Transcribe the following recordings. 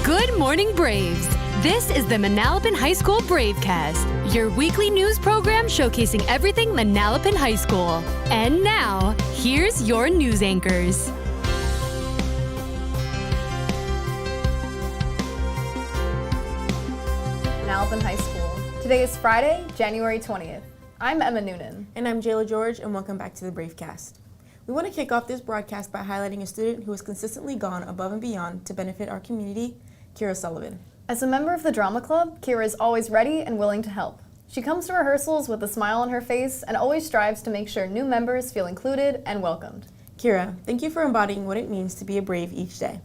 Good morning, Braves. This is the Manalapan High School Bravecast, your weekly news program showcasing everything Manalapan High School. And now, here's your news anchors. Manalapan High School. Today is Friday, January 20th. I'm Emma Noonan. And I'm Jayla George, and welcome back to the Bravecast. We want to kick off this broadcast by highlighting a student who has consistently gone above and beyond to benefit our community, Kira Sullivan. As a member of the drama club, Kira is always ready and willing to help. She comes to rehearsals with a smile on her face and always strives to make sure new members feel included and welcomed. Kira, thank you for embodying what it means to be a Brave each day.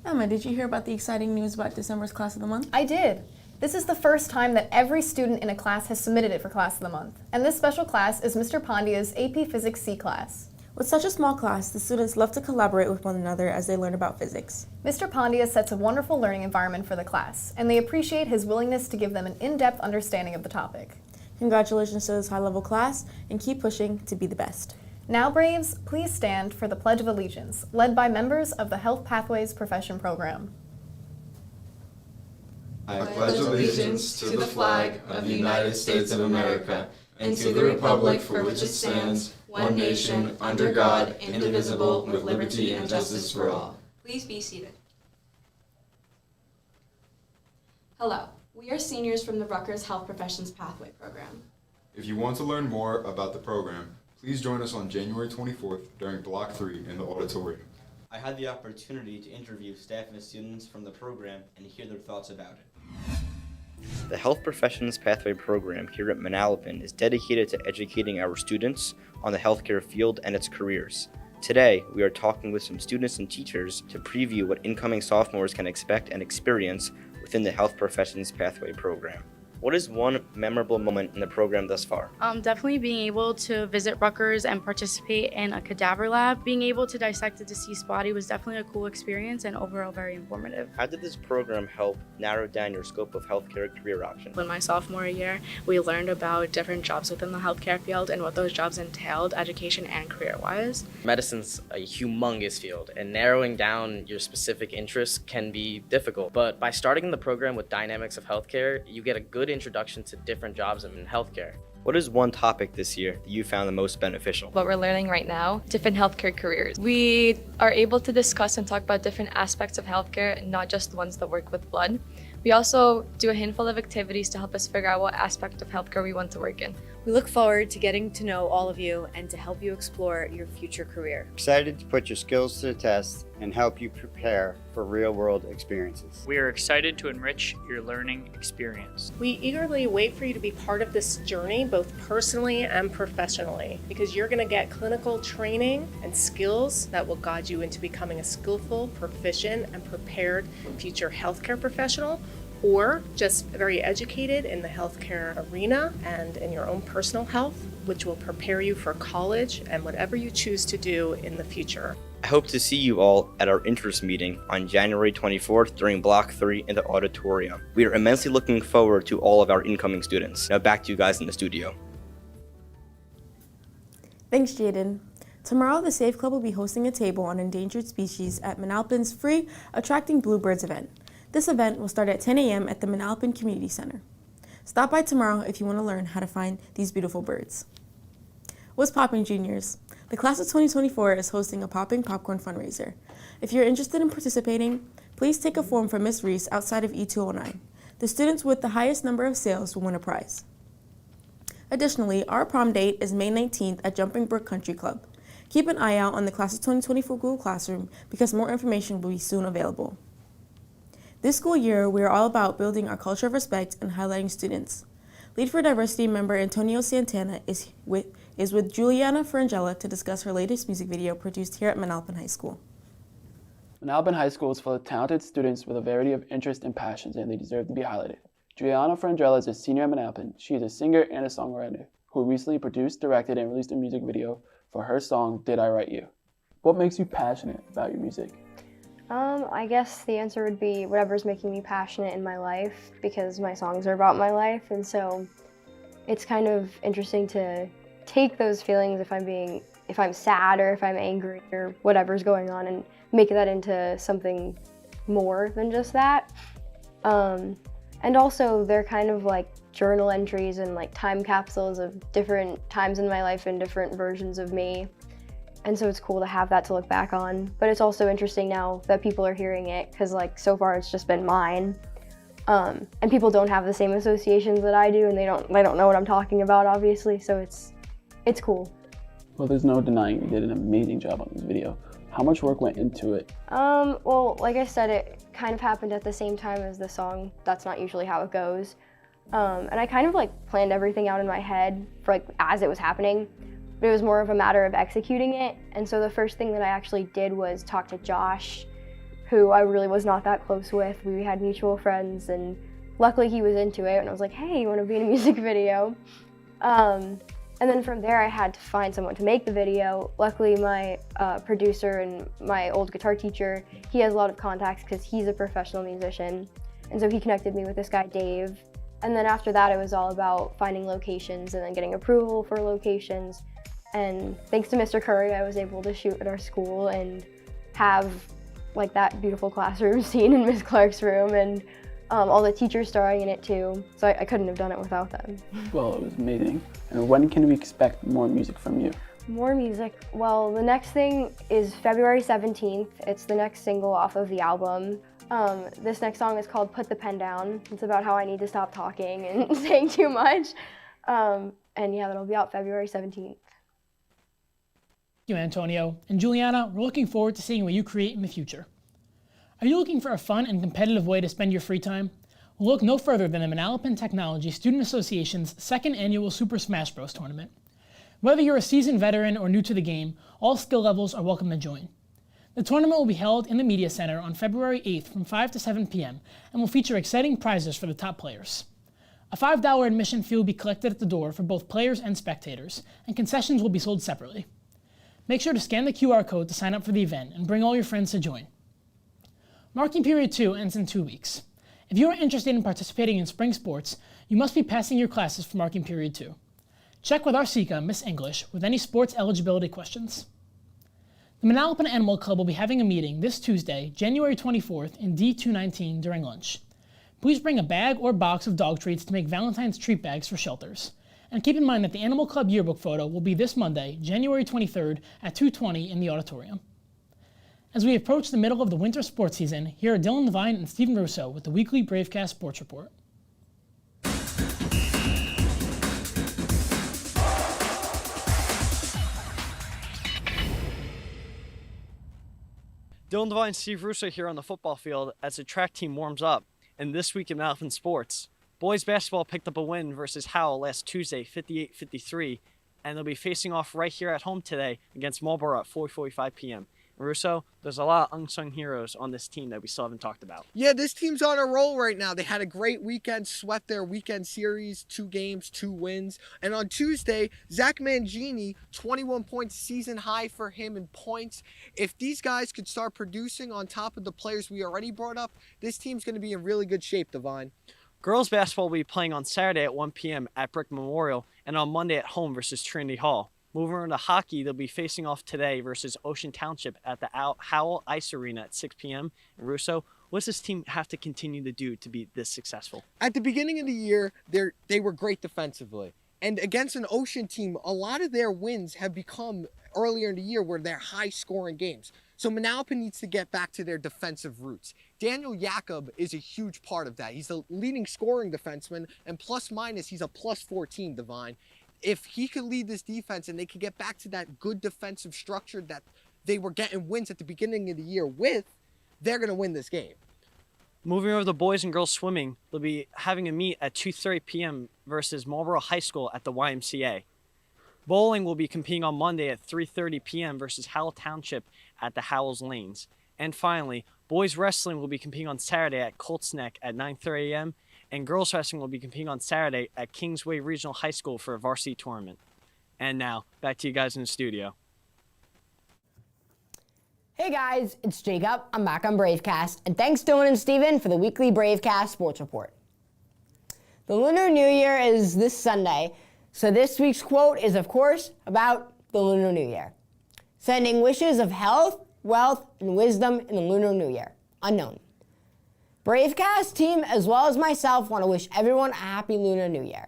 Emma, did you hear about the exciting news about December's Class of the Month? I did. This is the first time that every student in a class has submitted it for Class of the Month. And this special class is Mr. Pandya's AP Physics C class. With such a small class, the students love to collaborate with one another as they learn about physics. Mr. Pandya sets a wonderful learning environment for the class, and they appreciate his willingness to give them an in-depth understanding of the topic. Congratulations to this high-level class, and keep pushing to be the best. Now, Braves, please stand for the Pledge of Allegiance, led by members of the Health Pathways Profession Program. I pledge allegiance to the flag of the United States of America and to the republic for which it stands, one nation, under God, indivisible, with liberty and justice for all. Please be seated. Hello, we are seniors from the Rutgers Health Professions Pathway Program. If you want to learn more about the program, please join us on January 24th during Block 3 in the auditorium. I had the opportunity to interview staff and students from the program and hear their thoughts about it. The Health Professions Pathway Program here at Manalapan is dedicated to educating our students on the healthcare field and its careers. Today, we are talking with some students and teachers to preview what incoming sophomores can expect and experience within the Health Professions Pathway Program. What is one memorable moment in the program thus far? Definitely being able to visit Rutgers and participate in a cadaver lab. Being able to dissect a deceased body was definitely a cool experience and overall very informative. How did this program help narrow down your scope of healthcare career options? In my sophomore year, we learned about different jobs within the healthcare field and what those jobs entailed, education and career-wise. Medicine's a humongous field, and narrowing down your specific interests can be difficult. But by starting the program with Dynamics of Healthcare, you get a good introduction to different jobs in healthcare. What is one topic this year that you found the most beneficial? What we're learning right now, different healthcare careers. We are able to discuss and talk about different aspects of healthcare, not just the ones that work with blood. We also do a handful of activities to help us figure out what aspect of healthcare we want to work in. We look forward to getting to know all of you and to help you explore your future career. Excited to put your skills to the test and help you prepare for real-world experiences. We are excited to enrich your learning experience. We eagerly wait for you to be part of this journey, both personally and professionally, because you're going to get clinical training and skills that will guide you into becoming a skillful, proficient, and prepared future healthcare professional, or just very educated in the healthcare arena and in your own personal health, which will prepare you for college and whatever you choose to do in the future. I hope to see you all at our interest meeting on January 24th during Block 3 in the auditorium. We are immensely looking forward to all of our incoming students. Now back to you guys in the studio. Thanks, Jaden. Tomorrow, the Safe Club will be hosting a table on endangered species at Manalapan's free Attracting Bluebirds event. This event will start at 10 a.m. at the Manalapan Community Center. Stop by tomorrow if you want to learn how to find these beautiful birds. What's Poppin', juniors? The class of 2024 is hosting a Poppin' popcorn fundraiser. If you're interested in participating, please take a form from Ms. Reis outside of E209. The students with the highest number of sales will win a prize. Additionally, our prom date is May 19th at Jumping Brook Country Club. Keep an eye out on the class of 2024 Google Classroom because more information will be soon available. This school year, we are all about building our culture of respect and highlighting students. Lead for Diversity member Antonio Santana is with Juliana Frangella to discuss her latest music video produced here at Manalapan High School. Manalapan High School is full of talented students with a variety of interests and passions, and they deserve to be highlighted. Juliana Frangella is a senior at Manalapan. She is a singer and a songwriter who recently produced, directed, and released a music video for her song, Did I Write You? What makes you passionate about your music? I guess the answer would be whatever's making me passionate in my life, because my songs are about my life, and so it's kind of interesting to take those feelings if I'm sad or if I'm angry or whatever's going on and make that into something more than just that. And also they're kind of like journal entries and like time capsules of different times in my life and different versions of me. And so it's cool to have that to look back on. But it's also interesting now that people are hearing it, because like so far it's just been mine. And people don't have the same associations that I do, and they don't know what I'm talking about, obviously, so it's cool. Well, there's no denying you did an amazing job on this video. How much work went into it? Well, like I said, it kind of happened at the same time as the song. That's not usually how it goes. And I kind of like planned everything out in my head for like as it was happening, but it was more of a matter of executing it. And so the first thing that I actually did was talk to Josh, who I really was not that close with. We had mutual friends, and luckily he was into it, and I was like, hey, you want to be in a music video? And then from there I had to find someone to make the video. Luckily my producer and my old guitar teacher, he has a lot of contacts because he's a professional musician, and so he connected me with this guy Dave. And then after that it was all about finding locations and then getting approval for locations. And thanks to Mr. Curry, I was able to shoot at our school and have like that beautiful classroom scene in Miss Clark's room, and all the teachers starring in it too. So I couldn't have done it without them. Well, it was amazing. And when can we expect more music from you? More music? Well, the next thing is February 17th. It's the next single off of the album. This next song is called Put the Pen Down. It's about how I need to stop talking and saying too much. And yeah, that'll be out February 17th. Thank you, Antonio. And Juliana, we're looking forward to seeing what you create in the future. Are you looking for a fun and competitive way to spend your free time? Well, look no further than the Manalapan Technology Student Association's second annual Super Smash Bros. Tournament. Whether you're a seasoned veteran or new to the game, all skill levels are welcome to join. The tournament will be held in the Media Center on February 8th from 5 to 7 p.m. and will feature exciting prizes for the top players. A $5 admission fee will be collected at the door for both players and spectators, and concessions will be sold separately. Make sure to scan the QR code to sign up for the event and bring all your friends to join. Marking Period 2 ends in 2 weeks. If you are interested in participating in spring sports, you must be passing your classes for Marking Period 2. Check with our SICA, Miss English, with any sports eligibility questions. The Manalapan Animal Club will be having a meeting this Tuesday, January 24th in D219 during lunch. Please bring a bag or box of dog treats to make Valentine's treat bags for shelters. And keep in mind that the Animal Club yearbook photo will be this Monday, January 23rd at 2:20 in the auditorium. As we approach the middle of the winter sports season, here are Dylan Devine and Stephen Russo with the weekly Bravecast Sports Report. Dylan Devine and Steve Russo here on the football field as the track team warms up. And this week in Manalapan sports, boys basketball picked up a win versus Howell last Tuesday, 58-53, and they'll be facing off right here at home today against Marlboro at 4:45 p.m. Russo, there's a lot of unsung heroes on this team that we still haven't talked about. Yeah, this team's on a roll right now. They had a great weekend, swept their weekend series, 2 games, 2 wins. And on Tuesday, Zach Mangini, 21 points, season high for him in points. If these guys could start producing on top of the players we already brought up, this team's going to be in really good shape, Devine. Girls basketball will be playing on Saturday at 1 p.m. at Brick Memorial and on Monday at home versus Trinity Hall. Moving on to hockey, they'll be facing off today versus Ocean Township at the Howell Ice Arena at 6 p.m. And Russo, what does this team have to continue to do to be this successful? At the beginning of the year, they were great defensively. And against an Ocean team, a lot of their wins have become earlier in the year where they're high-scoring games. So Manalapan needs to get back to their defensive roots. Daniel Jakob is a huge part of that. He's the leading scoring defenseman, and plus-minus, he's a plus 14, Devine. If he could lead this defense and they could get back to that good defensive structure that they were getting wins at the beginning of the year with, they're going to win this game. Moving over to boys and girls swimming, they'll be having a meet at 2:30 p.m. versus Marlboro High School at the YMCA. Bowling will be competing on Monday at 3:30 p.m. versus Howell Township at the Howells Lanes. And finally, boys wrestling will be competing on Saturday at Colts Neck at 9:30 a.m. and girls wrestling will be competing on Saturday at Kingsway Regional High School for a varsity tournament. And now, back to you guys in the studio. Hey guys, it's Jacob. I'm back on Bravecast, and thanks Dylan and Steven for the weekly Bravecast Sports Report. The Lunar New Year is this Sunday, so this week's quote is, of course, about the Lunar New Year. Sending wishes of health, wealth, and wisdom in the Lunar New Year. Unknown. Bravecast team, as well as myself, want to wish everyone a happy Lunar New Year.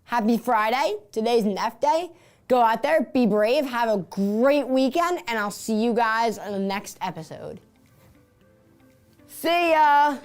Happy Friday. Today's Nef Day. Go out there, be brave, have a great weekend, and I'll see you guys on the next episode. See ya!